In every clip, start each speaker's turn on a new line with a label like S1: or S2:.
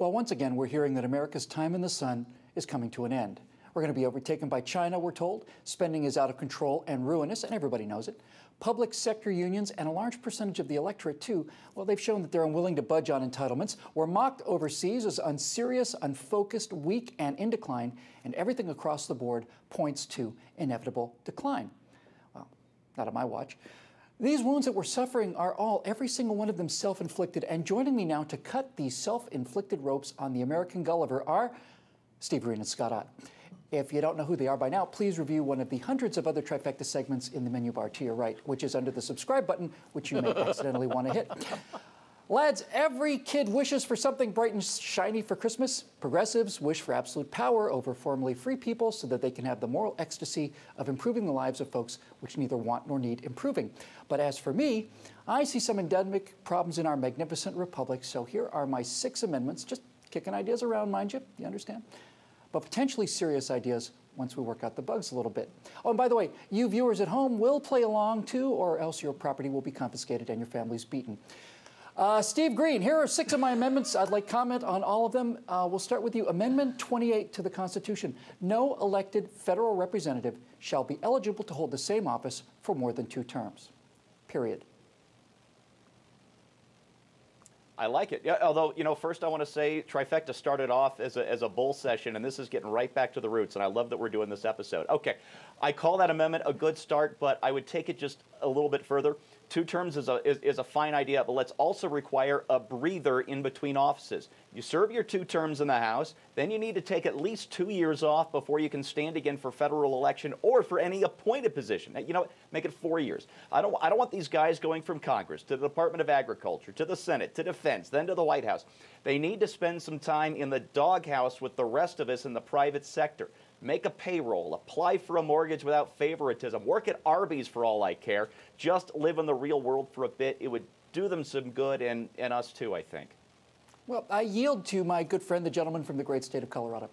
S1: Well, once again, we're hearing that America's time in the sun is coming to an end. We're going to be overtaken by China, we're told. Spending is out of control and ruinous, and everybody knows it. Public sector unions and a large percentage of the electorate, too, well, they've shown that they're unwilling to budge on entitlements. We're mocked overseas as unserious, unfocused, weak, and in decline, and everything across the board points to inevitable decline. Well, not on my watch. These wounds that we're suffering are all, every single one of them, self-inflicted. And joining me now to cut these self-inflicted ropes on the American Gulliver are Steve Green and Scott Ott. If you don't know who they are by now, please review one of the hundreds of other Trifecta segments in the menu bar to your right, which is under the subscribe button, which you may accidentally want to hit. Lads, every kid wishes for something bright and shiny for Christmas. Progressives wish for absolute power over formerly free people so that they can have the moral ecstasy of improving the lives of folks which neither want nor need improving. But as for me, I see some endemic problems in our magnificent republic, so here are my 6 amendments, just kicking ideas around, mind you, you understand? But potentially serious ideas once we work out the bugs a little bit. Oh, and by the way, you viewers at home will play along too, or else your property will be confiscated and your family's beaten. Steve Green, here are 6 of my amendments. I'd like comment on all of them. We'll start with you. Amendment 28 to the Constitution. No elected federal representative shall be eligible to hold the same office for more than 2 terms. Period.
S2: I like it. Yeah, although, you know, first I want to say Trifecta started off as a bull session, and this is getting right back to the roots, and I love that we're doing this episode. Okay, I call that amendment a good start, but I would take it just a little bit further. 2 terms is a fine idea, but let's also require a breather in between offices. You serve your 2 terms in the House, then you need to take at least 2 years off before you can stand again for federal election or for any appointed position. You know, make it 4 years. I don't want these guys going from Congress to the Department of Agriculture, to the Senate, to Defense, then to the White House. They need to spend some time in the doghouse with the rest of us in the private sector. Make a payroll, apply for a mortgage without favoritism, work at Arby's for all I care. Just live in the real world for a bit. It would do them some good, and us too, I think.
S1: Well, I yield to my good friend, the gentleman from the great state of Colorado.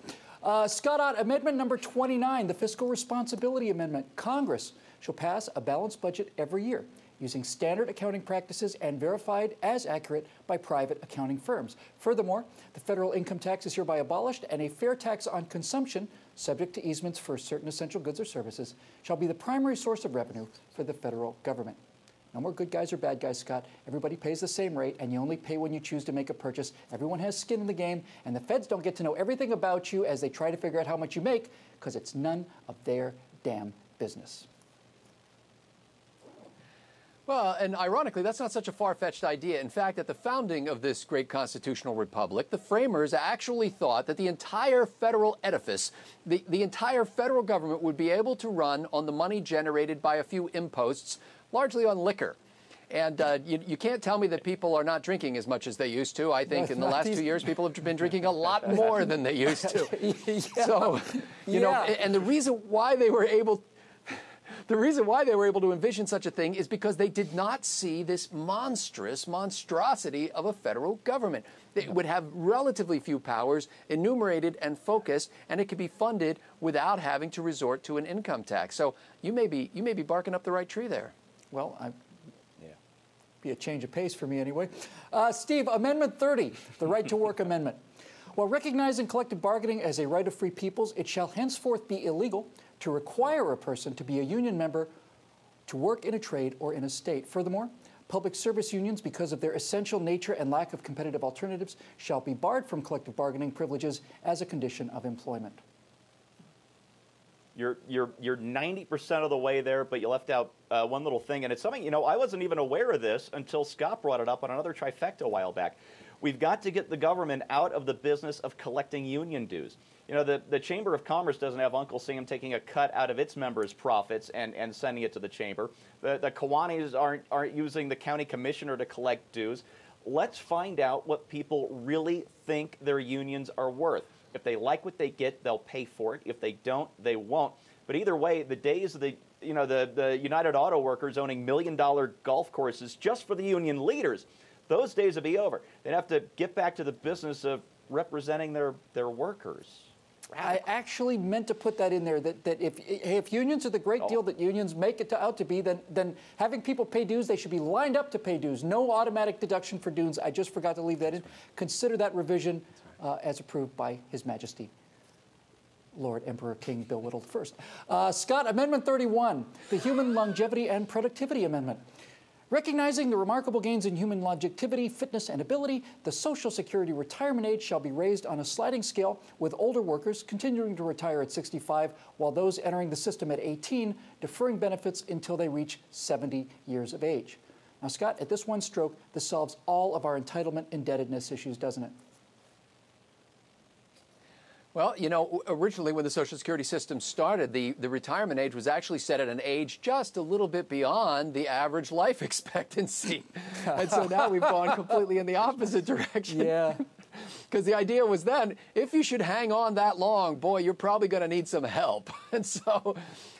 S1: Scott Ott, Amendment number 29, the Fiscal Responsibility Amendment. Congress shall pass a balanced budget every year using standard accounting practices and verified as accurate by private accounting firms. Furthermore, the federal income tax is hereby abolished, and a fair tax on consumption, subject to easements for certain essential goods or services, shall be the primary source of revenue for the federal government. No more good guys or bad guys, Scott. Everybody pays the same rate, and you only pay when you choose to make a purchase. Everyone has skin in the game, and the feds don't get to know everything about you as they try to figure out how much you make, because it's none of their damn business.
S3: Well, and ironically, that's not such a far-fetched idea. In fact, at the founding of this great constitutional republic, the framers actually thought that the entire federal edifice, the entire federal government would be able to run on the money generated by a few imposts, largely on liquor. And you can't tell me that people are not drinking as much as they used to. I think in the last 2 years, people have been drinking a lot more than they used to. Yeah. So, you know, and the reason why they were able to envision such a thing is because they did not see this monstrosity of a federal government. It would have relatively few powers, enumerated and focused, and it could be funded without having to resort to an income tax. So you may be barking up the right tree there.
S1: Well, be a change of pace for me anyway. Steve, Amendment 30, the Right to Work Amendment. While recognizing collective bargaining as a right of free peoples, it shall henceforth be illegal to require a person to be a union member to work in a trade or in a state. Furthermore, public service unions, because of their essential nature and lack of competitive alternatives, shall be barred from collective bargaining privileges as a condition of employment.
S2: You're 90% of the way there, but you left out one little thing, and it's something, you know, I wasn't even aware of this until Scott brought it up on another Trifecta a while back. We've got to get the government out of the business of collecting union dues. You know, the Chamber of Commerce doesn't have Uncle Sam taking a cut out of its members' profits and sending it to the chamber. The Kiwanis aren't using the county commissioner to collect dues. Let's find out what people really think their unions are worth. If they like what they get, they'll pay for it. If they don't, they won't. But either way, the days of the United Auto Workers owning million-dollar golf courses just for the union leaders, those days will be over. They'd have to get back to the business of representing their workers.
S1: I actually meant to put that in there, that if unions are the great deal that unions make it out to be, then having people pay dues, they should be lined up to pay dues. No automatic deduction for dues. I just forgot to leave that in. Consider that revision as approved by His Majesty Lord Emperor King Bill Whittle I. Scott, Amendment 31, the Human Longevity and Productivity Amendment. Recognizing the remarkable gains in human longevity, fitness, and ability, the Social Security retirement age shall be raised on a sliding scale, with older workers continuing to retire at 65, while those entering the system at 18 deferring benefits until they reach 70 years of age. Now, Scott, at this one stroke, this solves all of our entitlement indebtedness issues, doesn't it?
S3: Well, you know, originally when the Social Security system started, the retirement age was actually set at an age just a little bit beyond the average life expectancy. And so now we've gone completely in the opposite direction.
S1: Yeah.
S3: Because the idea was then, if you should hang on that long, boy, you're probably going to need some help. And so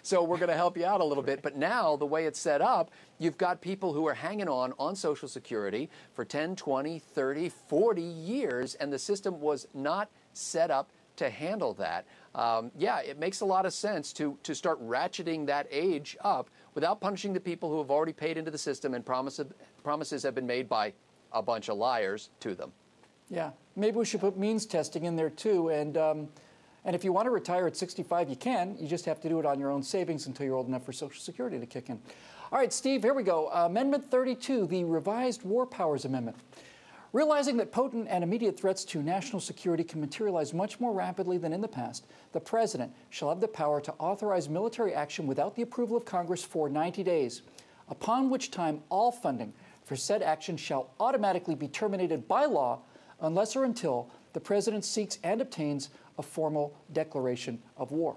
S3: we're going to help you out a little bit. But now, the way it's set up, you've got people who are hanging on Social Security for 10, 20, 30, 40 years, and the system was not set up to handle that. Yeah, it makes a lot of sense to start ratcheting that age up without punishing the people who have already paid into the system and promises have been made by a bunch of liars to them.
S1: Yeah, maybe we should put means testing in there too. And if you want to retire at 65, you can. You just have to do it on your own savings until you're old enough for Social Security to kick in. All right, Steve, here we go. Amendment 32, the Revised War Powers Amendment. Realizing that potent and immediate threats to national security can materialize much more rapidly than in the past, the President shall have the power to authorize military action without the approval of Congress for 90 days, upon which time all funding for said action shall automatically be terminated by law unless or until the President seeks and obtains a formal declaration of war.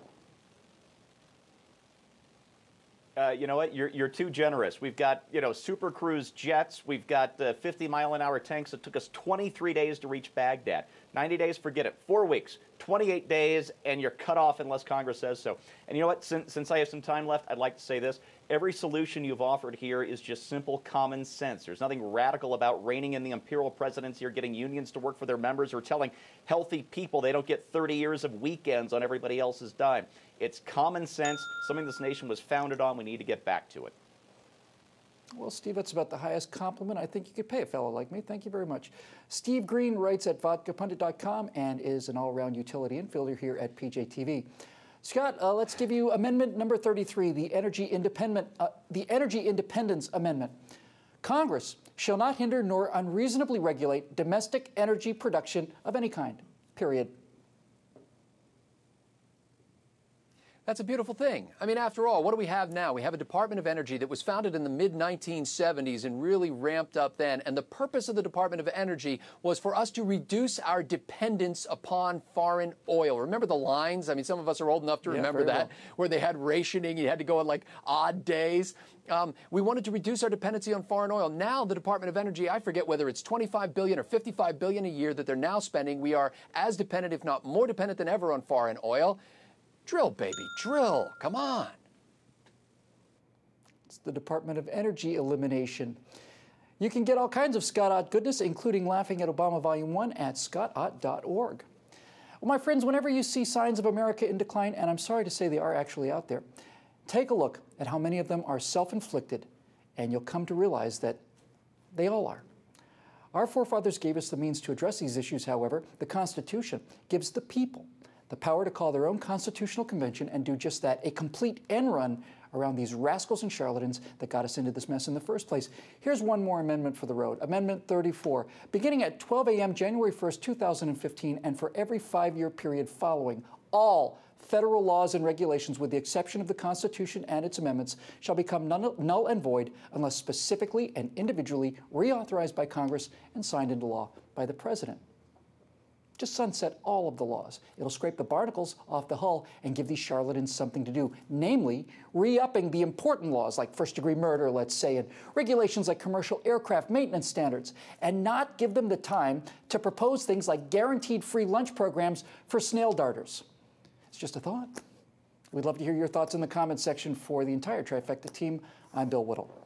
S2: You know what? You're too generous. We've got, Super Cruise jets. We've got 50-mile-an-hour tanks. It took us 23 days to reach Baghdad. 90 days, forget it. 4 weeks, 28 days, and you're cut off unless Congress says so. And you know what? Since I have some time left, I'd like to say this. Every solution you've offered here is just simple common sense. There's nothing radical about reining in the imperial presidency or getting unions to work for their members or telling healthy people they don't get 30 years of weekends on everybody else's dime. It's common sense, something this nation was founded on. We need to get back to it.
S1: Well, Steve, that's about the highest compliment I think you could pay a fellow like me. Thank you very much. Steve Green writes at vodkapundit.com and is an all-around utility infielder here at PJTV. Scott, let's give you Amendment number 33, the Energy Independence Amendment. Congress shall not hinder nor unreasonably regulate domestic energy production of any kind, period.
S3: That's a beautiful thing. I mean, after all, what do we have now? We have a Department of Energy that was founded in the mid-1970s and really ramped up then. And the purpose of the Department of Energy was for us to reduce our dependence upon foreign oil. Remember the lines? I mean, some of us are old enough to remember that, where they had rationing. You had to go on like odd days. We wanted to reduce our dependency on foreign oil. Now the Department of Energy, I forget whether it's $25 billion or $55 billion a year that they're now spending. We are as dependent, if not more dependent than ever on foreign oil. Drill, baby, drill. Come on.
S1: It's the Department of Energy elimination. You can get all kinds of Scott Ott goodness, including Laughing at Obama Volume 1 at scottott.org. Well, my friends, whenever you see signs of America in decline, and I'm sorry to say they are actually out there, take a look at how many of them are self-inflicted, and you'll come to realize that they all are. Our forefathers gave us the means to address these issues, however. The Constitution gives the people the power to call their own constitutional convention and do just that, a complete end run around these rascals and charlatans that got us into this mess in the first place. Here's one more amendment for the road, Amendment 34. Beginning at 12 a.m. January 1st, 2015, and for every 5-year period following, all federal laws and regulations, with the exception of the Constitution and its amendments, shall become null and void unless specifically and individually reauthorized by Congress and signed into law by the President. Just sunset all of the laws. It'll scrape the barnacles off the hull and give these charlatans something to do, namely re-upping the important laws like first-degree murder, let's say, and regulations like commercial aircraft maintenance standards, and not give them the time to propose things like guaranteed free lunch programs for snail darters. It's just a thought. We'd love to hear your thoughts in the comments section. For the entire Trifecta team, I'm Bill Whittle.